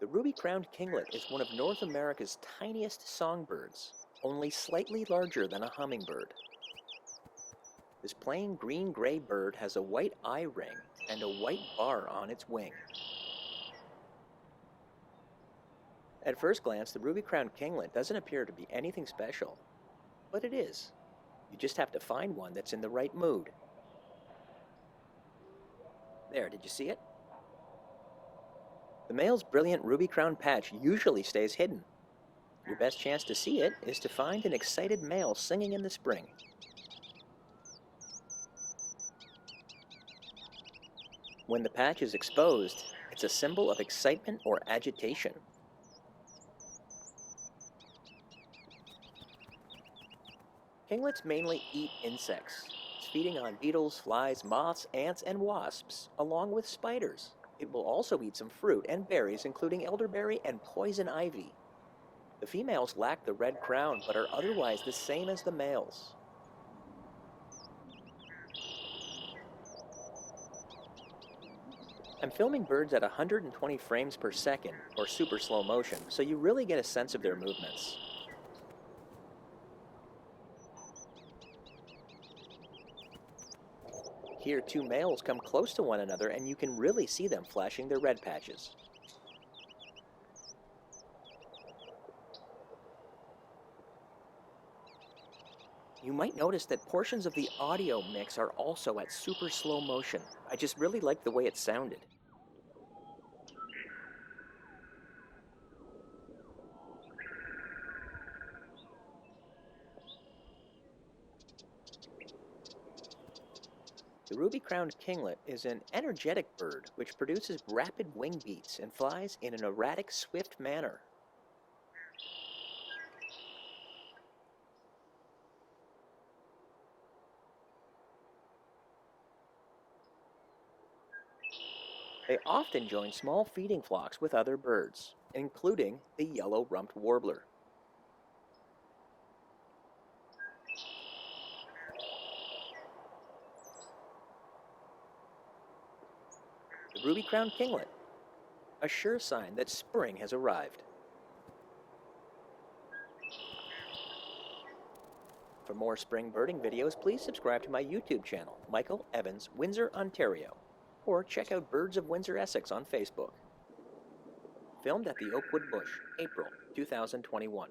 The ruby-crowned kinglet is one of North America's tiniest songbirds, only slightly larger than a hummingbird. This plain green-gray bird has a white eye ring and a white bar on its wing. At first glance, the ruby-crowned kinglet doesn't appear to be anything special, but it is. You just have to find one that's in the right mood. There, did you see it? The male's brilliant ruby-crowned patch usually stays hidden. Your best chance to see it is to find an excited male singing in the spring. When the patch is exposed, it's a symbol of excitement or agitation. Kinglets mainly eat insects, feeding on beetles, flies, moths, ants, and wasps, along with spiders. It will also eat some fruit and berries, including elderberry and poison ivy. The females lack the red crown, but are otherwise the same as the males. I'm filming birds at 120 frames per second, or super slow motion, so you really get a sense of their movements. Here, two males come close to one another, and you can really see them flashing their red patches. You might notice that portions of the audio mix are also at super slow motion. I just really like the way it sounded. The ruby-crowned kinglet is an energetic bird which produces rapid wing beats and flies in an erratic, swift manner. They often join small feeding flocks with other birds, including the yellow-rumped warbler. The ruby-crowned kinglet, a sure sign that spring has arrived. For more spring birding videos, please subscribe to my YouTube channel, Michael Evans, Windsor, Ontario, or check out Birds of Windsor, Essex on Facebook. Filmed at the Oakwood Bush, April 2021.